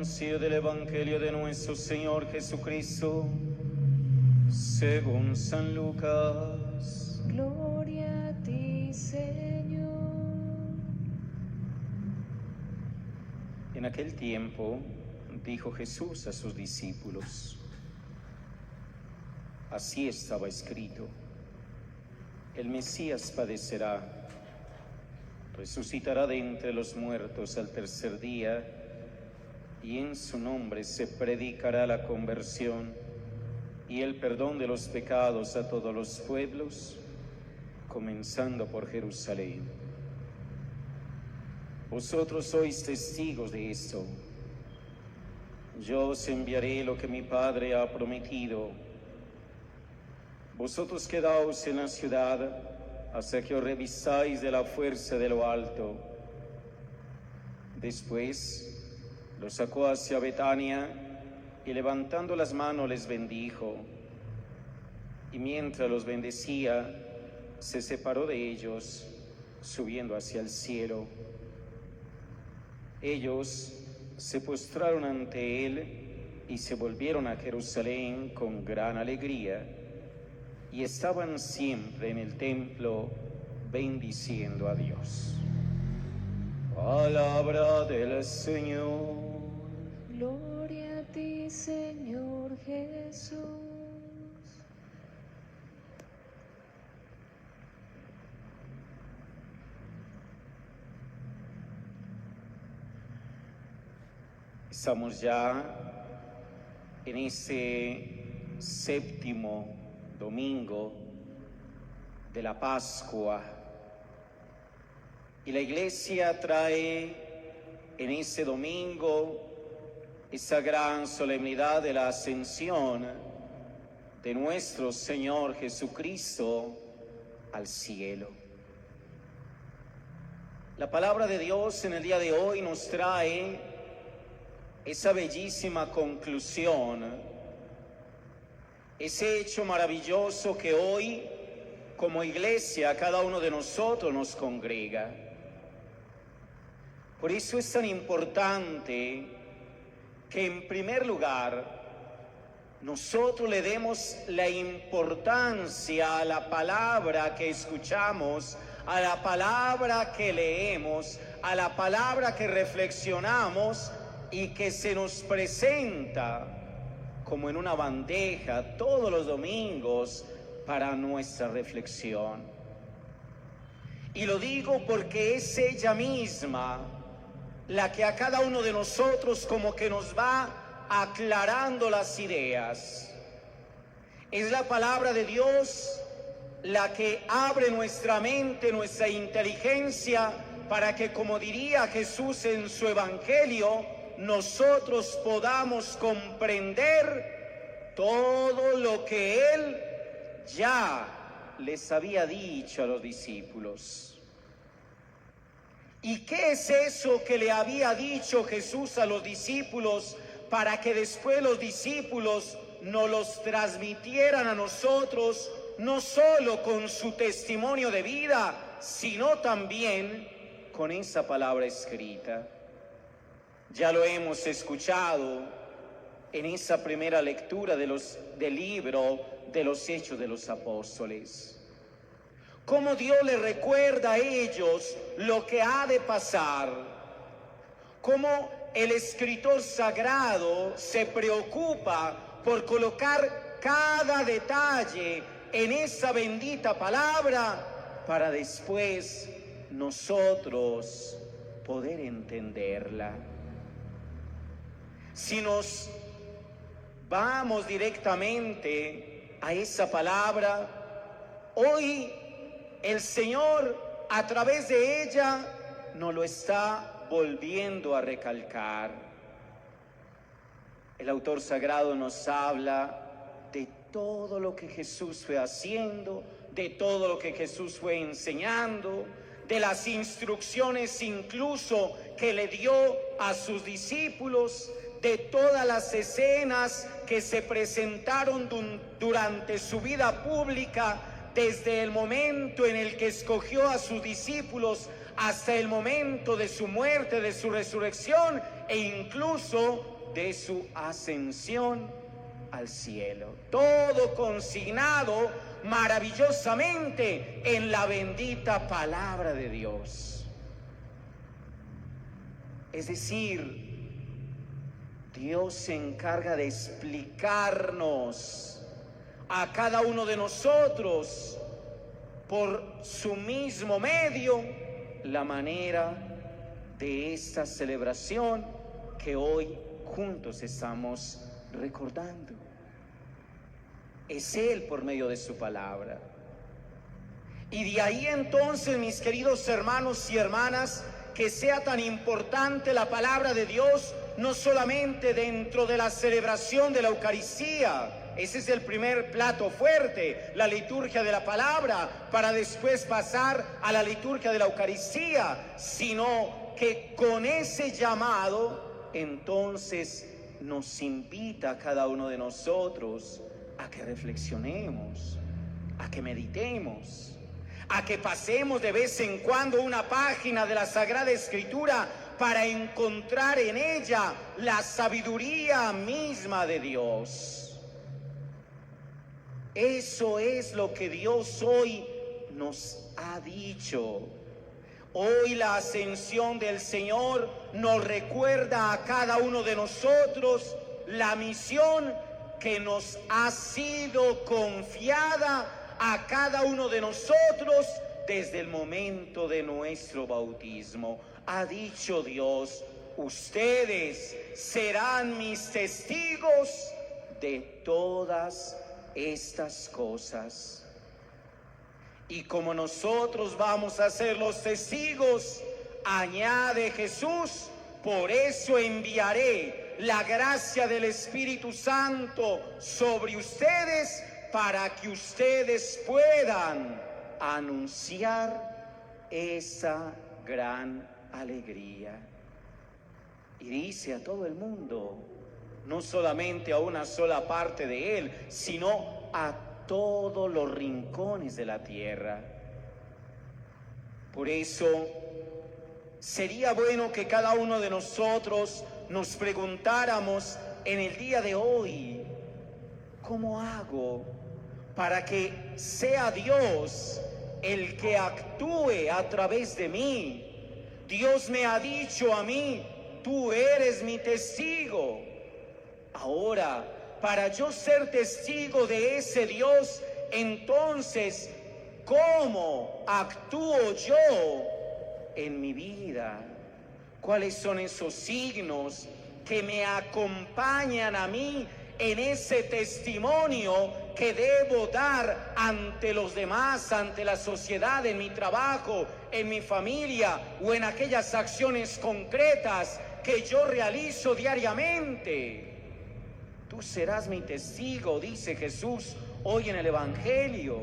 Anuncio del Evangelio de nuestro Señor Jesucristo, según San Lucas. Gloria a ti, Señor. En aquel tiempo dijo Jesús a sus discípulos: así estaba escrito, el Mesías padecerá, resucitará de entre los muertos al tercer día, y en su nombre se predicará la conversión y el perdón de los pecados a todos los pueblos, comenzando por Jerusalén. Vosotros sois testigos de esto. Yo os enviaré lo que mi Padre ha prometido. Vosotros quedaos en la ciudad hasta que os revisáis de la fuerza de lo alto. Después los sacó hacia Betania y levantando las manos les bendijo. Y mientras los bendecía, se separó de ellos, subiendo hacia el cielo. Ellos se postraron ante él y se volvieron a Jerusalén con gran alegría, y estaban siempre en el templo bendiciendo a Dios. Palabra del Señor. Gloria a ti, Señor Jesús. Estamos ya en ese séptimo domingo de la Pascua, y la Iglesia trae en ese domingo esa gran solemnidad de la ascensión de nuestro Señor Jesucristo al cielo. La palabra de Dios en el día de hoy nos trae esa bellísima conclusión, ese hecho maravilloso que hoy, como Iglesia, cada uno de nosotros nos congrega. Por eso es tan importante que, en primer lugar, nosotros le demos la importancia a la palabra que escuchamos, a la palabra que leemos, a la palabra que reflexionamos y que se nos presenta como en una bandeja todos los domingos para nuestra reflexión. Y lo digo porque es ella misma la que a cada uno de nosotros como que nos va aclarando las ideas. Es la palabra de Dios la que abre nuestra mente, nuestra inteligencia, para que, como diría Jesús en su Evangelio, nosotros podamos comprender todo lo que Él ya les había dicho a los discípulos. ¿Y qué es eso que le había dicho Jesús a los discípulos para que después los discípulos nos los transmitieran a nosotros, no solo con su testimonio de vida, sino también con esa palabra escrita? Ya lo hemos escuchado en esa primera lectura del libro de los Hechos de los Apóstoles. Cómo Dios les recuerda a ellos lo que ha de pasar. Cómo el escritor sagrado se preocupa por colocar cada detalle en esa bendita palabra para después nosotros poder entenderla. Si nos vamos directamente a esa palabra, hoy el Señor a través de ella nos lo está volviendo a recalcar. El autor sagrado nos habla de todo lo que Jesús fue haciendo, de todo lo que Jesús fue enseñando, de las instrucciones incluso que le dio a sus discípulos, de todas las escenas que se presentaron durante su vida pública, desde el momento en el que escogió a sus discípulos hasta el momento de su muerte, de su resurrección. e incluso de su ascensión al cielo. Todo consignado maravillosamente en la bendita palabra de Dios. Es decir, Dios se encarga de explicarnos a cada uno de nosotros por su mismo medio la manera de esta celebración que hoy juntos estamos recordando. Es Él por medio de su palabra. Y de ahí entonces, mis queridos hermanos y hermanas, que sea tan importante la palabra de Dios, no solamente dentro de la celebración de la Eucaristía. Ese es el primer plato fuerte, la liturgia de la palabra, para después pasar a la liturgia de la Eucaristía, sino que con ese llamado, entonces nos invita a cada uno de nosotros a que reflexionemos, a que meditemos, a que pasemos de vez en cuando una página de la Sagrada Escritura para encontrar en ella la sabiduría misma de Dios. Eso es lo que Dios hoy nos ha dicho. Hoy la ascensión del Señor nos recuerda a cada uno de nosotros la misión que nos ha sido confiada a cada uno de nosotros desde el momento de nuestro bautismo. Ha dicho Dios: ustedes serán mis testigos de todas estas cosas. Y como nosotros vamos a ser los testigos, añade Jesús, por eso enviaré la gracia del Espíritu Santo sobre ustedes, para que ustedes puedan anunciar esa gran alegría. Y dice a todo el mundo, no solamente a una sola parte de él, sino a todos los rincones de la tierra. Por eso sería bueno que cada uno de nosotros nos preguntáramos en el día de hoy: ¿cómo hago para que sea Dios el que actúe a través de mí? Dios me ha dicho a mí: tú eres mi testigo. Ahora, para yo ser testigo de ese Dios, entonces, ¿cómo actúo yo en mi vida? ¿Cuáles son esos signos que me acompañan a mí en ese testimonio que debo dar ante los demás, ante la sociedad, en mi trabajo, en mi familia o en aquellas acciones concretas que yo realizo diariamente? Tú serás mi testigo, dice Jesús hoy en el Evangelio.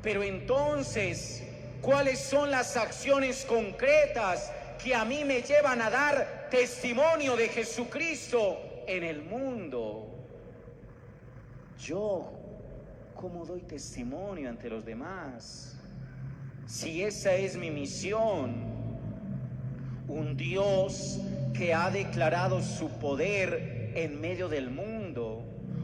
Pero entonces, ¿cuáles son las acciones concretas que a mí me llevan a dar testimonio de Jesucristo en el mundo? Yo, ¿cómo doy testimonio ante los demás? Si esa es mi misión, un Dios que ha declarado su poder en medio del mundo,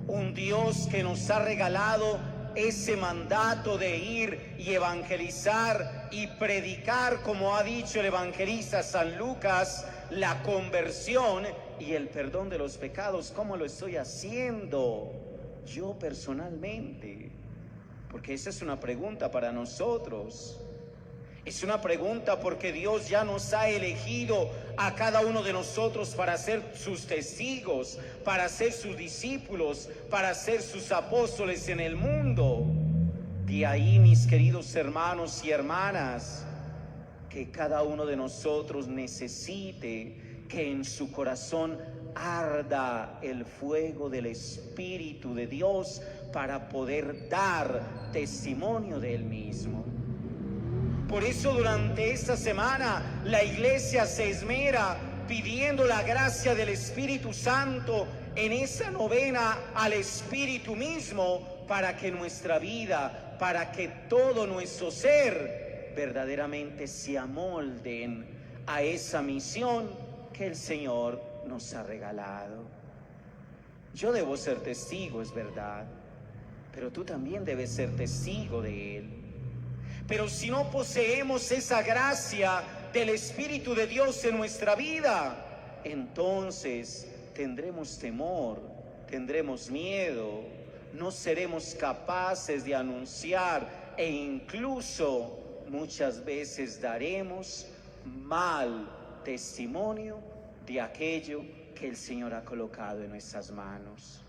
un Dios que nos ha regalado ese mandato de ir y evangelizar y predicar, como ha dicho el evangelista San Lucas, la conversión y el perdón de los pecados. ¿Cómo lo estoy haciendo yo personalmente? Porque esa es una pregunta para nosotros. Es una pregunta porque Dios ya nos ha elegido a cada uno de nosotros para ser sus testigos, para ser sus discípulos, para ser sus apóstoles en el mundo. De ahí, mis queridos hermanos y hermanas, que cada uno de nosotros necesite que en su corazón arda el fuego del Espíritu de Dios para poder dar testimonio de Él mismo. Por eso durante esta semana la Iglesia se esmera pidiendo la gracia del Espíritu Santo en esa novena al Espíritu mismo, para que nuestra vida, para que todo nuestro ser verdaderamente se amolden a esa misión que el Señor nos ha regalado. Yo debo ser testigo, es verdad, pero tú también debes ser testigo de Él. Pero si no poseemos esa gracia del Espíritu de Dios en nuestra vida, entonces tendremos temor, tendremos miedo, no seremos capaces de anunciar e incluso muchas veces daremos mal testimonio de aquello que el Señor ha colocado en nuestras manos.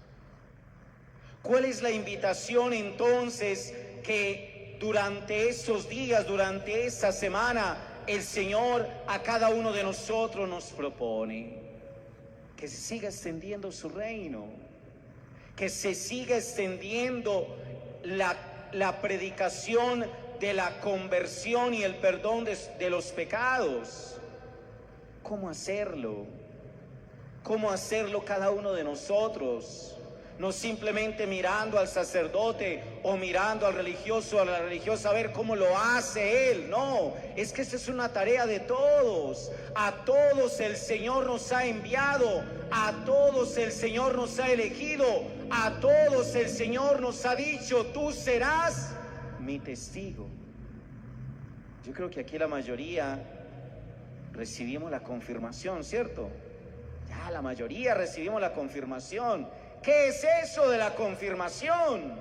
¿Cuál es la invitación entonces que durante estos días, durante esta semana, el Señor a cada uno de nosotros nos propone? Que se siga extendiendo su reino, que se siga extendiendo la predicación de la conversión y el perdón de los pecados. ¿Cómo hacerlo? ¿Cómo hacerlo cada uno de nosotros? No simplemente mirando al sacerdote o mirando al religioso o a la religiosa a ver cómo lo hace él. No, es que esta es una tarea de todos. A todos el Señor nos ha enviado, a todos el Señor nos ha elegido, a todos el Señor nos ha dicho: tú serás mi testigo. Yo creo que aquí la mayoría recibimos la confirmación, ¿cierto? Ya la mayoría recibimos la confirmación. ¿Qué es eso de la confirmación?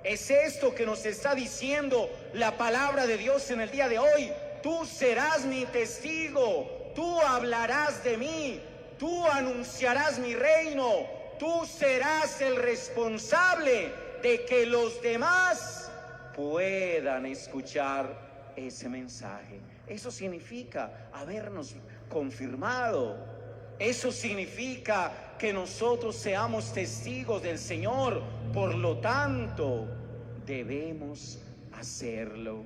Es esto que nos está diciendo la palabra de Dios en el día de hoy. Tú serás mi testigo, tú hablarás de mí, tú anunciarás mi reino, tú serás el responsable de que los demás puedan escuchar ese mensaje. Eso significa habernos confirmado. Eso significa que nosotros seamos testigos del Señor. Por lo tanto, debemos hacerlo.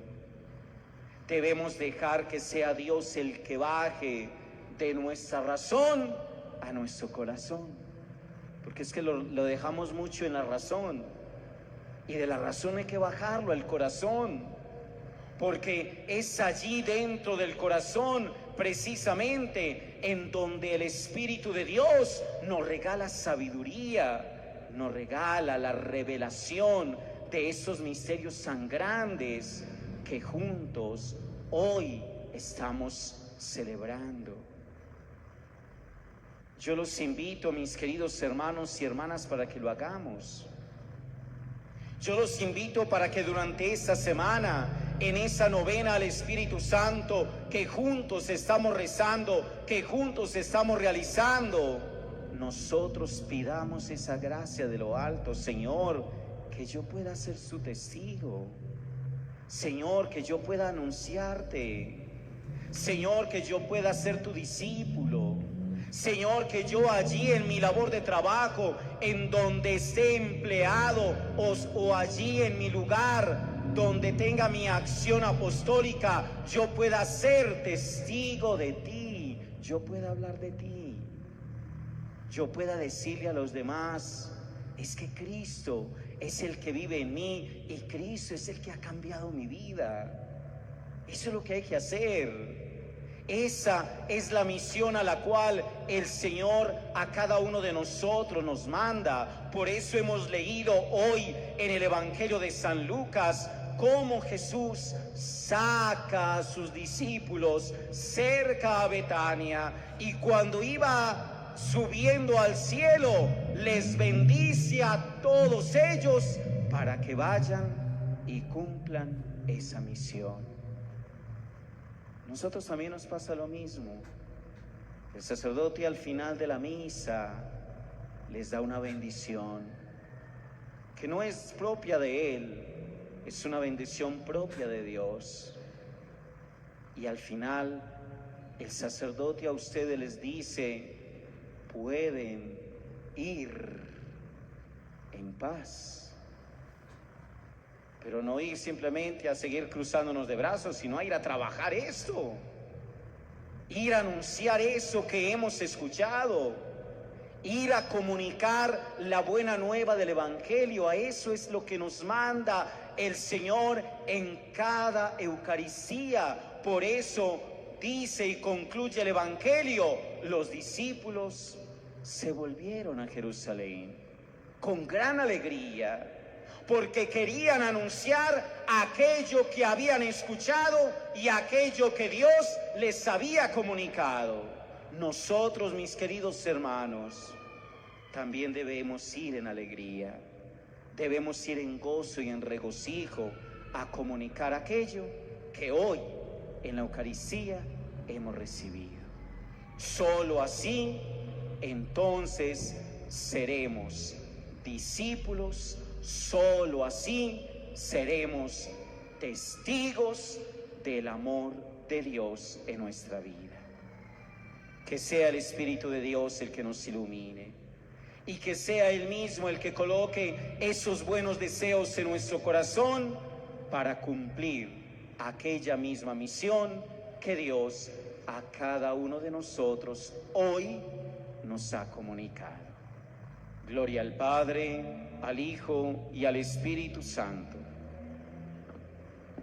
Debemos dejar que sea Dios el que baje de nuestra razón a nuestro corazón. Porque es que lo dejamos mucho en la razón. Y de la razón hay que bajarlo al corazón. Porque es allí dentro del corazón precisamente en donde el Espíritu de Dios nos regala sabiduría, nos regala la revelación de esos misterios tan grandes que juntos hoy estamos celebrando. Yo los invito, mis queridos hermanos y hermanas, para que lo hagamos. Yo los invito para que durante esta semana, en esa novena al Espíritu Santo, que juntos estamos rezando, que juntos estamos realizando, nosotros pidamos esa gracia de lo alto. Señor, que yo pueda ser su testigo. Señor, que yo pueda anunciarte. Señor, que yo pueda ser tu discípulo. Señor, que yo allí en mi labor de trabajo, en donde esté empleado o allí en mi lugar donde tenga mi acción apostólica, yo pueda ser testigo de ti, yo pueda hablar de ti, yo pueda decirle a los demás: es que Cristo es el que vive en mí y Cristo es el que ha cambiado mi vida. Eso es lo que hay que hacer. Esa es la misión a la cual el Señor a cada uno de nosotros nos manda. Por eso hemos leído hoy en el Evangelio de San Lucas cómo Jesús saca a sus discípulos cerca a Betania, y cuando iba subiendo al cielo les bendice a todos ellos para que vayan y cumplan esa misión. Nosotros también nos pasa lo mismo. El sacerdote al final de la misa les da una bendición que no es propia de él, es una bendición propia de Dios. Y al final el sacerdote a ustedes les dice: pueden ir en paz. Pero no ir simplemente a seguir cruzándonos de brazos, sino a ir a trabajar esto, ir a anunciar eso que hemos escuchado, ir a comunicar la buena nueva del Evangelio. A eso es lo que nos manda el Señor en cada Eucaristía. Por eso dice y concluye el Evangelio: los discípulos se volvieron a Jerusalén con gran alegría, porque querían anunciar aquello que habían escuchado y aquello que Dios les había comunicado. Nosotros, mis queridos hermanos, también debemos ir en alegría, debemos ir en gozo y en regocijo a comunicar aquello que hoy en la Eucaristía hemos recibido. Solo así, entonces, seremos discípulos, solo así seremos testigos del amor de Dios en nuestra vida. Que sea el Espíritu de Dios el que nos ilumine y que sea Él mismo el que coloque esos buenos deseos en nuestro corazón para cumplir aquella misma misión que Dios a cada uno de nosotros hoy nos ha comunicado. Gloria al Padre, al Hijo y al Espíritu Santo,